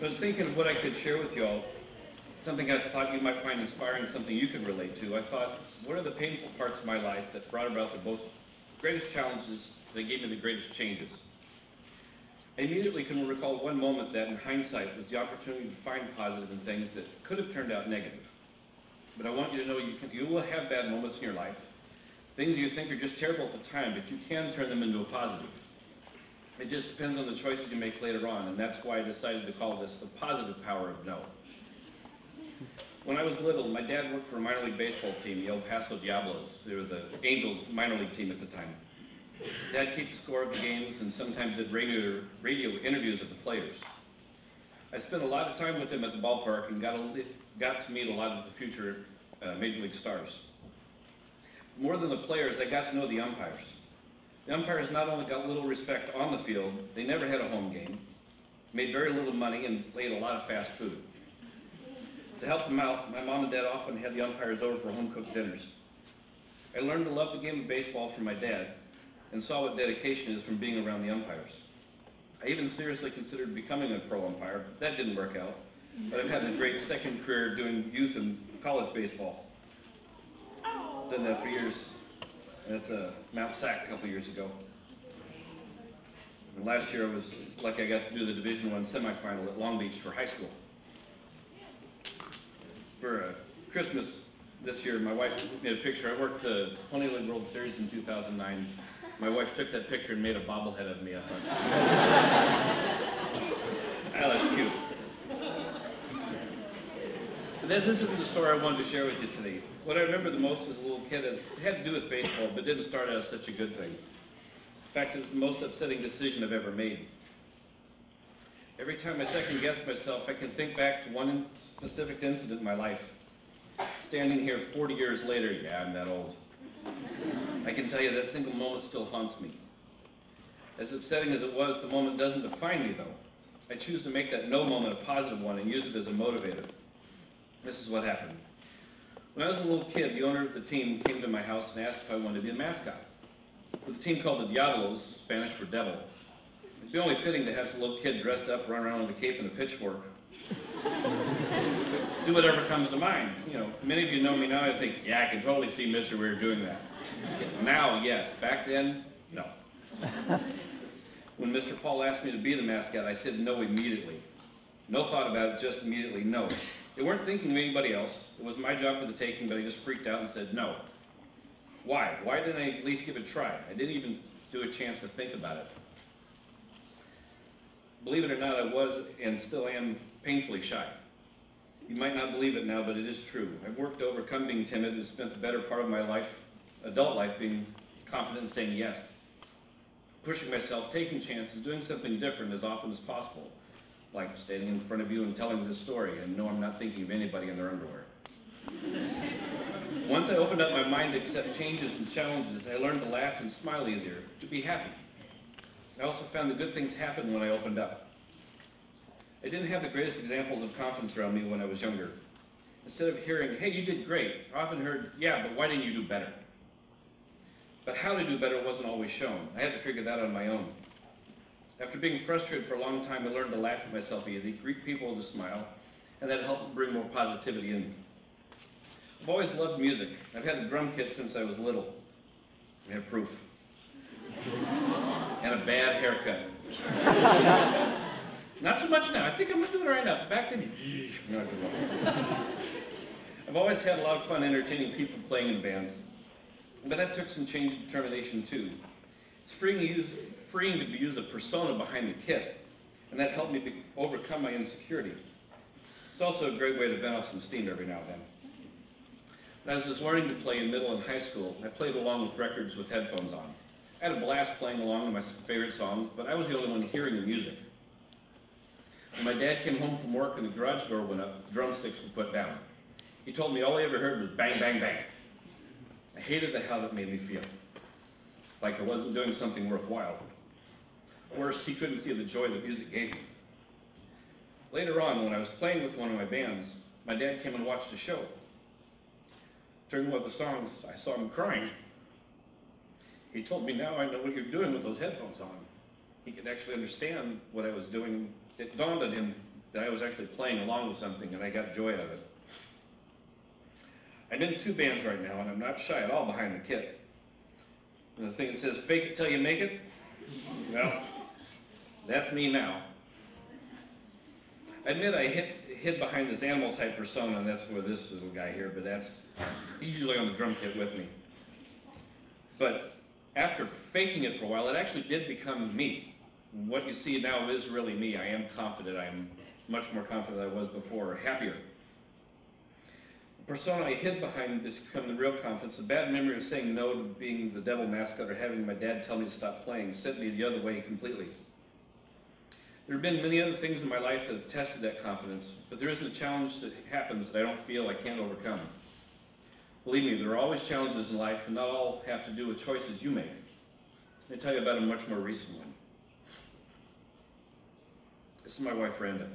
I was thinking of what I could share with you all, something I thought you might find inspiring, something you could relate to. I thought, what are the painful parts of my life that brought about the most greatest challenges that gave me the greatest changes? I immediately can recall one moment that, in hindsight, was the opportunity to find positive in things that could have turned out negative. But I want you to know you will have bad moments in your life, things you think are just terrible at the time, but you can turn them into a positive. It just depends on the choices you make later on, and that's why I decided to call this the positive power of no. When I was little, my dad worked for a minor league baseball team, the El Paso Diablos. They were the Angels minor league team at the time. Dad kept score of the games and sometimes did radio interviews of the players. I spent a lot of time with him at the ballpark and got to meet a lot of the future Major League stars. More than the players, I got to know the umpires. The umpires not only got little respect on the field, they never had a home game, made very little money, and ate a lot of fast food. To help them out, my mom and dad often had the umpires over for home-cooked dinners. I learned to love the game of baseball from my dad and saw what dedication is from being around the umpires. I even seriously considered becoming a pro umpire, but that didn't work out. But I've had a great second career doing youth and college baseball. Done that for years. That's Mount Sac a couple years ago. And last year I was lucky I got to do the Division I semifinal at Long Beach for high school. For Christmas this year, my wife made a picture. I worked the Pony League World Series in 2009. My wife took that picture and made a bobblehead of me, I thought. Ah, that's cute. But this isn't the story I wanted to share with you today. What I remember the most as a little kid had to do with baseball, but didn't start out as such a good thing. In fact, it was the most upsetting decision I've ever made. Every time I second-guess myself, I can think back to one specific incident in my life. Standing here 40 years later, yeah, I'm that old. I can tell you that single moment still haunts me. As upsetting as it was, the moment doesn't define me, though. I choose to make that no moment a positive one and use it as a motivator. This is what happened. When I was a little kid, the owner of the team came to my house and asked if I wanted to be a mascot. For the team called the Diablos, Spanish for devil. It'd be only fitting to have some little kid dressed up, run around with a cape and a pitchfork. Do whatever comes to mind. You know, many of you know me now, I think, yeah, I can totally see Mr. Weir doing that. Now, yes. Back then, no. When Mr. Paul asked me to be the mascot, I said no immediately. No thought about it, just immediately no. They weren't thinking of anybody else. It was my job for the taking, but I just freaked out and said no. Why? Why didn't I at least give it a try? I didn't even do a chance to think about it. Believe it or not, I was and still am painfully shy. You might not believe it now, but it is true. I've worked to overcome being timid and spent the better part of my life, adult life, being confident and saying yes. Pushing myself, taking chances, doing something different as often as possible. Like standing in front of you and telling this story, and no, I'm not thinking of anybody in their underwear. Once I opened up my mind to accept changes and challenges, I learned to laugh and smile easier, to be happy. I also found that good things happened when I opened up. I didn't have the greatest examples of confidence around me when I was younger. Instead of hearing, hey, you did great, I often heard, yeah, but why didn't you do better? But how to do better wasn't always shown. I had to figure that out on my own. After being frustrated for a long time, I learned to laugh at myself easy, greet people with a smile, and that helped bring more positivity in me. I've always loved music. I've had a drum kit since I was little. I have proof. And a bad haircut. Not so much now. I think I'm doing it right now. Back then, not good. I've always had a lot of fun entertaining people playing in bands. But that took some change and determination too. It's freeing to use a persona behind the kit, and that helped me overcome my insecurity. It's also a great way to vent off some steam every now and then. When I was learning to play in middle and high school, I played along with records with headphones on. I had a blast playing along to my favorite songs, but I was the only one hearing the music. When my dad came home from work and the garage door went up, the drumsticks were put down. He told me all he ever heard was bang, bang, bang. I hated how that made me feel, like I wasn't doing something worthwhile. Worse, he couldn't see the joy that music gave me. Later on, when I was playing with one of my bands, my dad came and watched a show. During one of the songs, I saw him crying. He told me, now I know what you're doing with those headphones on. He could actually understand what I was doing. It dawned on him that I was actually playing along with something and I got joy out of it. I'm in 2 bands right now, and I'm not shy at all behind the kit. And the thing that says, fake it till you make it, well, that's me now. I admit I hid behind this animal type persona, and that's where this little guy here, but he's usually on the drum kit with me. But after faking it for a while, it actually did become me. What you see now is really me. I am confident. I'm much more confident than I was before, or happier. The persona I hid behind has become the real confidence. The bad memory of saying no to being the devil mascot or having my dad tell me to stop playing sent me the other way completely. There have been many other things in my life that have tested that confidence, but there isn't a challenge that happens that I don't feel I can't overcome. Believe me, there are always challenges in life, and not all have to do with choices you make. Let me tell you about a much more recent one. This is my wife, Randa,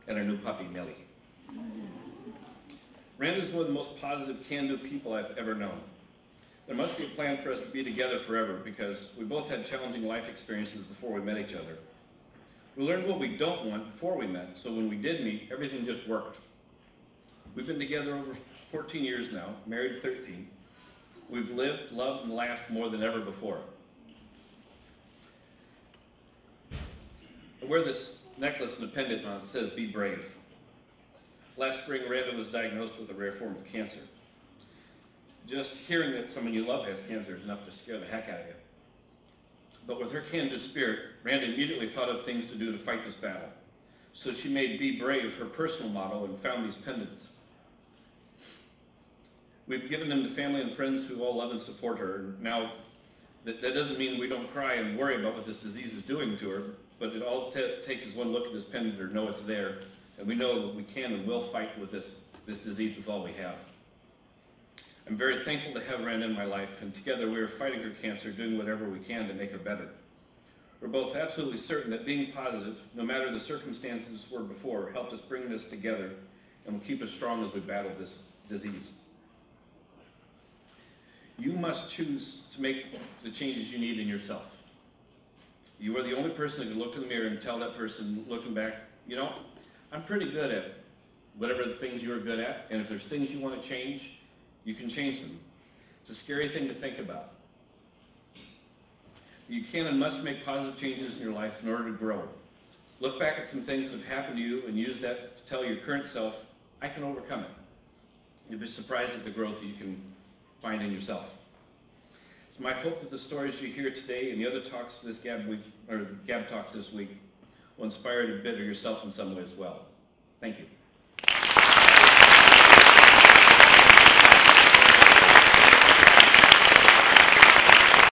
and our new puppy, Millie. Randa is one of the most positive, can-do people I've ever known. There must be a plan for us to be together forever because we both had challenging life experiences before we met each other. We learned what we don't want before we met, so when we did meet, everything just worked. We've been together over 14 years now, married 13. We've lived, loved, and laughed more than ever before. I wear this necklace and a pendant on it that says, "Be brave." Last spring, Randa was diagnosed with a rare form of cancer. Just hearing that someone you love has cancer is enough to scare the heck out of you. But with her can-do spirit, Randa immediately thought of things to do to fight this battle. So she made "Be Brave" her personal motto and found these pendants. We've given them to family and friends who all love and support her. Now, that doesn't mean we don't cry and worry about what this disease is doing to her, but it all takes is one look at this pendant or know it's there, and we know that we can and will fight with this disease with all we have. I'm very thankful to have Randa in my life, and together we are fighting her cancer, doing whatever we can to make her better. We're both absolutely certain that being positive, no matter the circumstances were before, helped us bring this together and will keep us strong as we battle this disease. You must choose to make the changes you need in yourself. You are the only person that can look in the mirror and tell that person looking back, you know, I'm pretty good at whatever the things you're good at, and if there's things you want to change, you can change them. It's a scary thing to think about. You can and must make positive changes in your life in order to grow. Look back at some things that have happened to you and use that to tell your current self, I can overcome it. You'll be surprised at the growth that you can find in yourself. It's my hope that the stories you hear today and the other talks this Gab Talks this week will inspire you to better yourself in some way as well. Thank you.